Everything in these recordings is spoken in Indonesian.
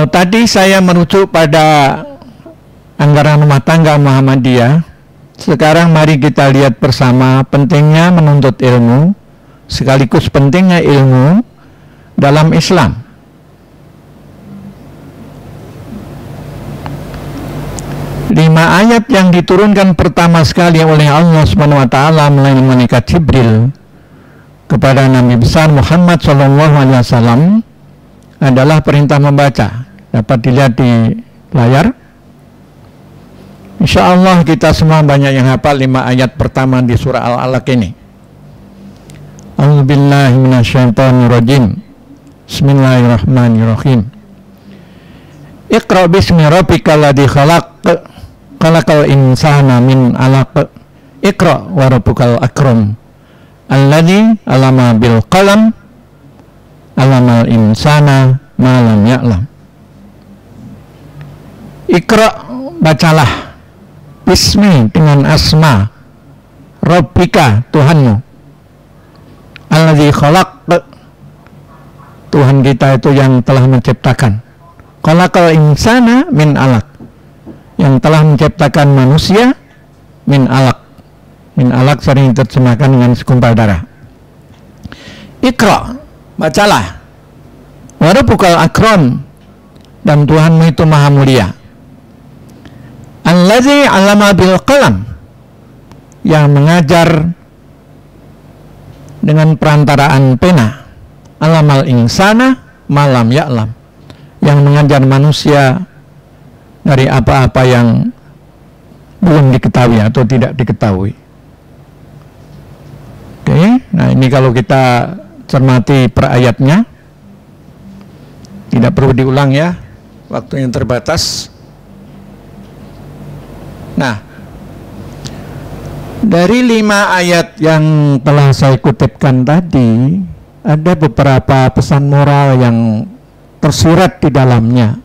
Kalau tadi saya merujuk pada anggaran rumah tangga Muhammadiyah, sekarang mari kita lihat bersama pentingnya menuntut ilmu, sekaligus pentingnya ilmu dalam Islam. Lima ayat yang diturunkan pertama sekali oleh Allah Subhanahu wa taala melalui malaikat Jibril kepada Nabi besar Muhammad SAW adalah perintah membaca. Dapat dilihat di layar. Insya Allah kita semua banyak yang hafal 5 ayat pertama di surah Al-Alaq ini. A'udzubillahi minasyaitonirrajim. Bismillahirrahmanirrahim. Iqra bismi rabbikal ladzi khalaq. Khalaqal insana min 'alaq. Iqra wa rabbukal akram. Alladzi 'allama bil qalam. 'allamal insana ma lam ya'lam. Iqra, bacalah, bismi, dengan asma, rabbika, Tuhanmu, alladzi khalaq, Tuhan kita itu yang telah menciptakan, khalaqal insana min 'alaq, yang telah menciptakan manusia min 'alaq. Min 'alaq sering diterjemahkan dengan segumpal darah. Iqra, bacalah, wa rabbukal akram, dan Tuhanmu itu maha mulia. Alladzi 'allama bil qalam, yang mengajar dengan perantaraan pena. 'Allamal insana ma lam ya'lam, yang mengajar manusia dari apa-apa yang belum diketahui atau tidak diketahui. Oke, nah ini kalau kita cermati per ayatnya, tidak perlu diulang ya, waktu yang terbatas. Nah, dari 5 ayat yang telah saya kutipkan tadi, ada beberapa pesan moral yang tersirat di dalamnya.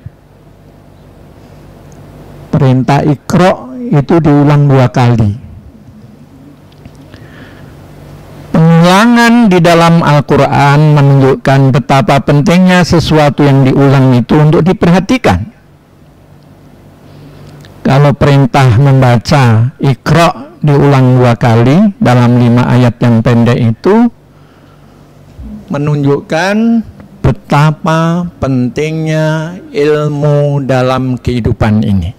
Perintah Iqra itu diulang 2 kali. Pengulangan di dalam Al-Quran menunjukkan betapa pentingnya sesuatu yang diulang itu untuk diperhatikan. Kalau perintah membaca Iqra diulang 2 kali dalam 5 ayat yang pendek itu, menunjukkan betapa pentingnya ilmu dalam kehidupan ini.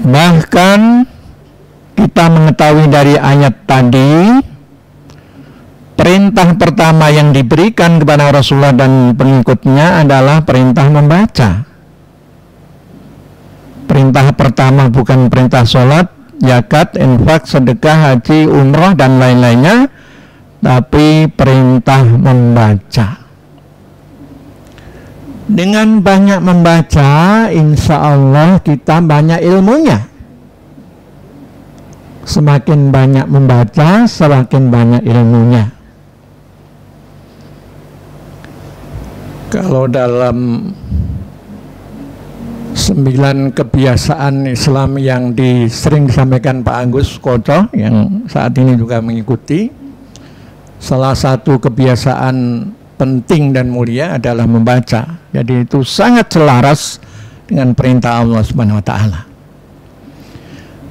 Bahkan kita mengetahui dari ayat tadi, perintah pertama yang diberikan kepada Rasulullah dan pengikutnya adalah perintah membaca. Perintah pertama bukan perintah sholat, zakat, infak, sedekah, haji, umrah, dan lain-lainnya, tapi perintah membaca. Dengan banyak membaca, insya Allah kita banyak ilmunya. Semakin banyak membaca, semakin banyak ilmunya. Kalau dalam 9 kebiasaan Islam yang sering disampaikan Pak Agus Koco, yang saat ini juga mengikuti, salah satu kebiasaan penting dan mulia adalah membaca. Jadi itu sangat selaras dengan perintah Allah Subhanahu wa taala.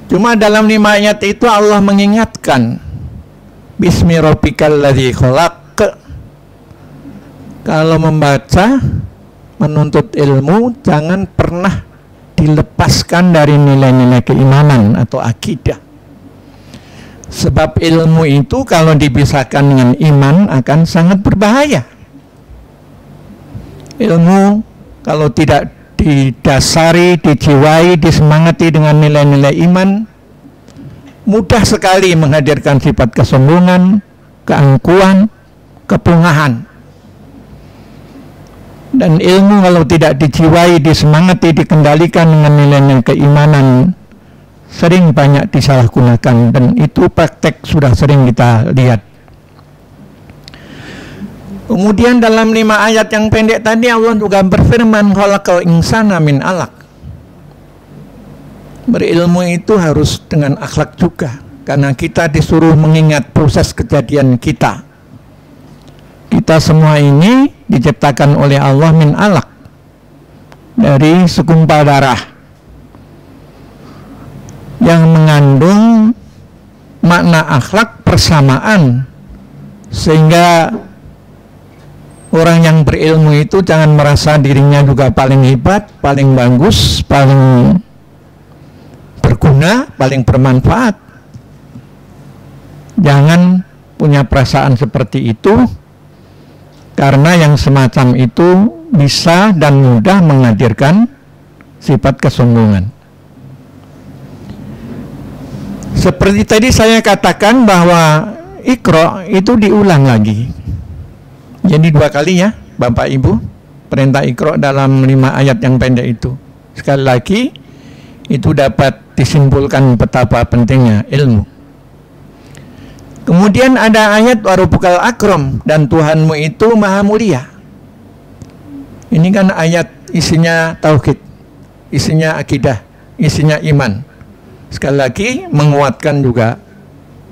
Cuma dalam 5 ayat itu Allah mengingatkan, bismi rabbikal ladzi khalaq. Kalau membaca, menuntut ilmu, jangan pernah dilepaskan dari nilai-nilai keimanan atau akidah. Sebab ilmu itu kalau dipisahkan dengan iman akan sangat berbahaya. Ilmu kalau tidak didasari, dijiwai, disemangati dengan nilai-nilai iman, mudah sekali menghadirkan sifat kesombongan, keangkuhan, kepungahan. Dan ilmu kalau tidak dijiwai, disemangati, dikendalikan dengan nilai-nilai keimanan, sering banyak disalahgunakan, dan itu praktek sudah sering kita lihat. Kemudian dalam 5 ayat yang pendek tadi Allah juga berfirman, khalaqal insana min 'alaq. Berilmu itu harus dengan akhlak juga, karena kita disuruh mengingat proses kejadian kita. Kita semua ini diciptakan oleh Allah min alaq, dari segumpal darah yang mengandung makna akhlak persamaan, sehingga orang yang berilmu itu jangan merasa dirinya juga paling hebat, paling bagus, paling berguna, paling bermanfaat. Jangan punya perasaan seperti itu, karena yang semacam itu bisa dan mudah menghadirkan sifat kesombongan. Seperti tadi saya katakan bahwa Iqra itu diulang lagi. Jadi 2 kali ya Bapak Ibu, perintah Iqra dalam 5 ayat yang pendek itu. Sekali lagi, itu dapat disimpulkan betapa pentingnya ilmu. Kemudian ada ayat warubukal akram, dan Tuhanmu itu maha mulia. Ini kan ayat isinya tauhid, isinya akidah, isinya iman. Sekali lagi menguatkan juga,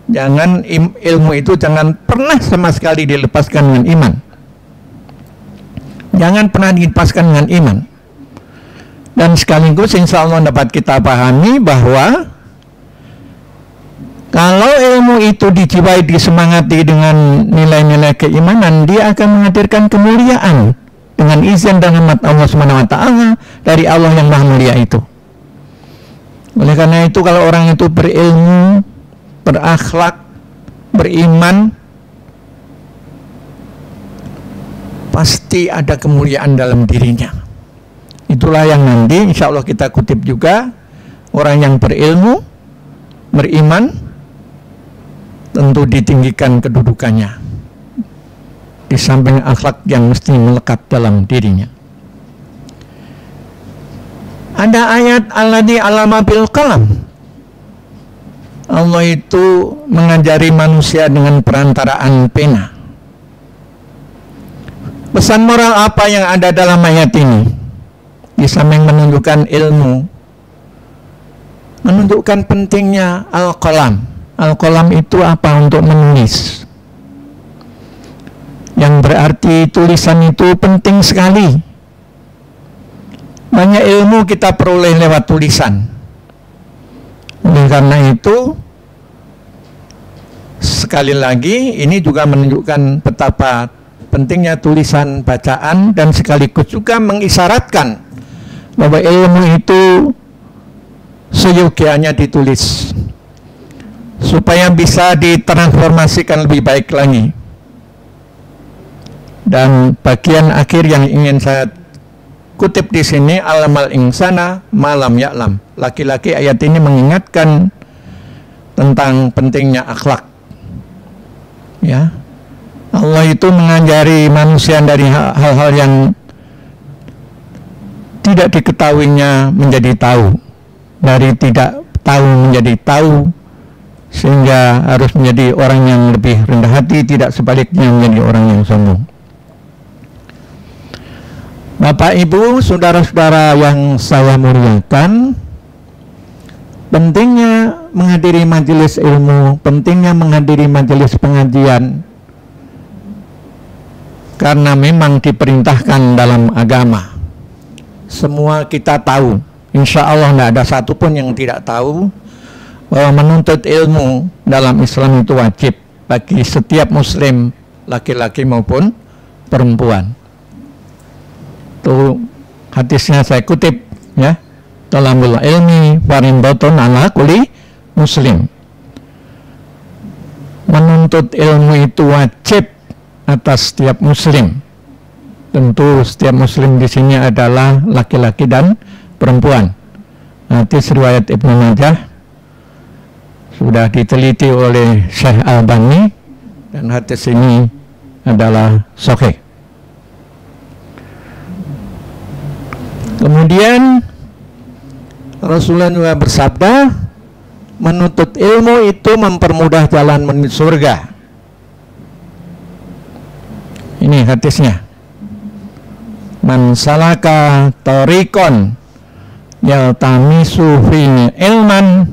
jangan ilmu itu jangan pernah sama sekali dilepaskan dengan iman. Jangan pernah dilepaskan dengan iman. Dan sekaligus insya Allah dapat kita pahami bahwa kalau ilmu itu dijiwai, disemangati dengan nilai-nilai keimanan, dia akan menghadirkan kemuliaan dengan izin dan rahmat Allah SWT dari Allah yang Maha Mulia itu. Oleh karena itu, kalau orang itu berilmu, berakhlak, beriman, pasti ada kemuliaan dalam dirinya. Itulah yang nanti insya Allah kita kutip juga, orang yang berilmu, beriman, tentu ditinggikan kedudukannya di samping akhlak yang mesti melekat dalam dirinya. Ada ayat alladzi alama bil qalam. Allah itu mengajari manusia dengan perantaraan pena. Pesan moral apa yang ada dalam ayat ini? Di samping menunjukkan ilmu, menunjukkan pentingnya al-qalam. Al-qalam itu apa? Untuk menulis. Yang berarti tulisan itu penting sekali. Banyak ilmu kita peroleh lewat tulisan. Oleh karena itu, sekali lagi ini juga menunjukkan betapa pentingnya tulisan bacaan, dan sekaligus juga mengisyaratkan bahwa ilmu itu seyogianya ditulis supaya bisa ditransformasikan lebih baik lagi. Dan bagian akhir yang ingin saya kutip di sini, alamal insana malam ya'lam. Laki-laki ayat ini mengingatkan tentang pentingnya akhlak. Ya, Allah itu mengajari manusia dari hal-hal yang tidak diketahuinya menjadi tahu, dari tidak tahu menjadi tahu, sehingga harus menjadi orang yang lebih rendah hati, tidak sebaliknya menjadi orang yang sombong. Bapak, Ibu, saudara-saudara yang saya muliakan, pentingnya menghadiri majelis ilmu, pentingnya menghadiri majelis pengajian, karena memang diperintahkan dalam agama. Semua kita tahu, insya Allah tidak ada satupun yang tidak tahu bahwa menuntut ilmu dalam Islam itu wajib bagi setiap muslim, laki-laki maupun perempuan. Itu hadisnya saya kutip ya, talabul ilmi fardhatun ala kulli muslim. Menuntut ilmu itu wajib atas setiap muslim. Tentu setiap muslim di sini adalah laki-laki dan perempuan. Hadis riwayat Ibnu Majah, sudah diteliti oleh Syekh Albani, dan hadis ini adalah sahih. Kemudian Rasulullah juga bersabda, menuntut ilmu itu mempermudah jalan menuju surga. Ini hadisnya. Man salaka tariqan yaltamisu fihi ilman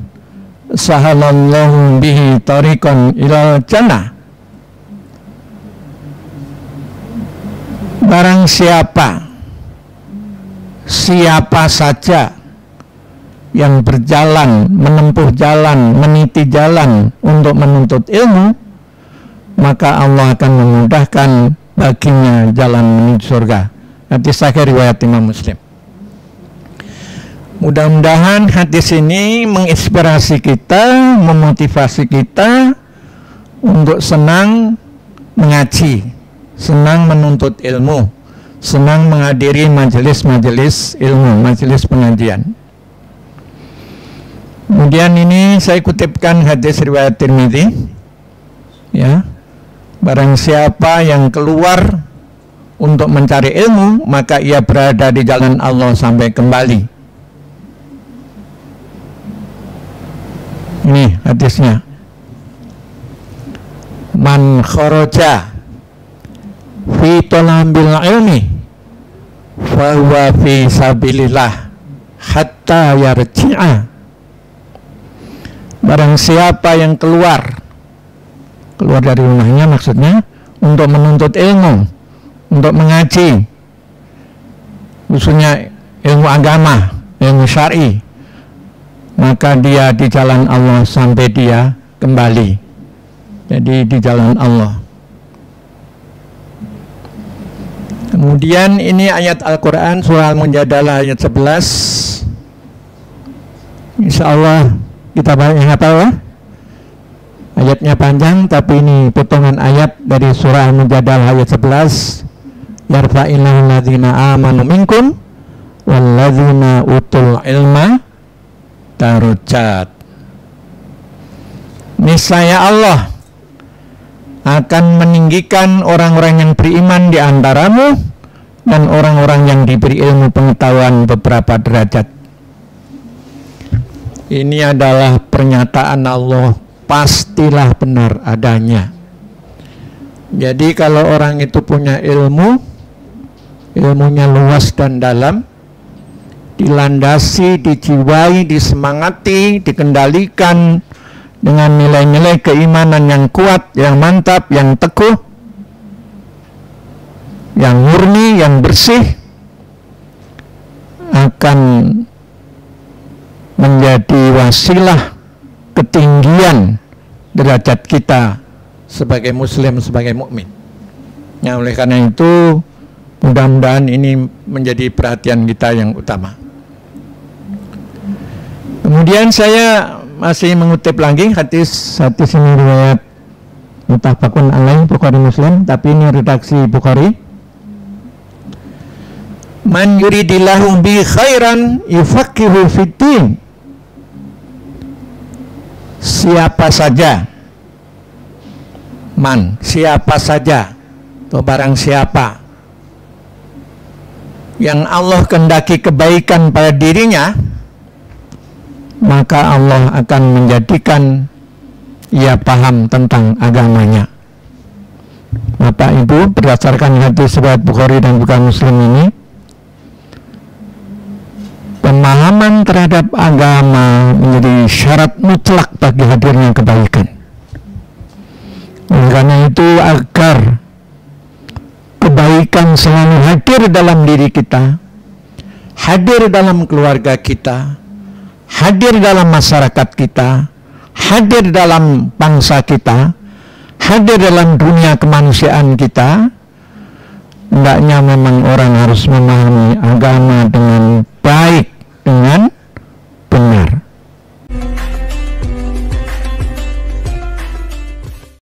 sahalallahu bihi tariqan ilal jannah. Barang siapa saja yang berjalan, menempuh jalan, meniti jalan untuk menuntut ilmu, maka Allah akan memudahkan baginya jalan menuju surga. Hadis sahih riwayat Imam Muslim. Mudah-mudahan hadis ini menginspirasi kita, memotivasi kita untuk senang mengaji, senang menuntut ilmu, senang menghadiri majelis-majelis ilmu, majelis pengajian. Kemudian ini saya kutipkan hadis riwayat Tirmidzi, ya. Barang siapa yang keluar untuk mencari ilmu, maka ia berada di jalan Allah sampai kembali. Ini hadisnya. Man kharaja fi talabil ilmi fa huwa fi sabilillah hatta yarji'a. Barang siapa yang keluar dari rumahnya, maksudnya untuk menuntut ilmu, untuk mengaji, khususnya ilmu agama, ilmu syar'i, maka dia di jalan Allah sampai dia kembali. Jadi di jalan Allah. Kemudian ini ayat Al-Quran surah Al-Mujadalah ayat 11. Insya Allah kita banyak hafal ya. Ayatnya panjang, tapi ini potongan ayat dari surah Al-Mujadalah ayat 11. Yarfa'illahu alladzina amanu minkum walladzina utul ilma darajat. Niscaya Allah akan meninggikan orang-orang yang beriman di antaramu dan orang-orang yang diberi ilmu pengetahuan beberapa derajat. Ini adalah pernyataan Allah, pastilah benar adanya. Jadi kalau orang itu punya ilmu, ilmunya luas dan dalam, dilandasi, dijiwai, disemangati, dikendalikan dengan nilai-nilai keimanan yang kuat, yang mantap, yang teguh, yang murni, yang bersih, akan menjadi wasilah ketinggian derajat kita sebagai muslim, sebagai mukmin. Ya, oleh karena itu mudah-mudahan ini menjadi perhatian kita yang utama. Kemudian saya masih mengutip lagi hadis ini riwayat muttafaqun alaih Bukhari Muslim, tapi ini redaksi Bukhari. Man yuridillahu bi khairan yufaqihu fiddin. Siapa saja, siapa saja atau barang siapa yang Allah kehendaki kebaikan pada dirinya, maka Allah akan menjadikan ia paham tentang agamanya. Bapak Ibu, berdasarkan hadis riwayat Bukhari dan Bukhari Muslim ini, pemahaman terhadap agama menjadi syarat mutlak bagi hadirnya kebaikan. Oleh karena itu, agar kebaikan selalu hadir dalam diri kita, hadir dalam keluarga kita, hadir dalam masyarakat kita, hadir dalam bangsa kita, hadir dalam dunia kemanusiaan kita, hendaknya memang orang harus memahami agama dengan baik,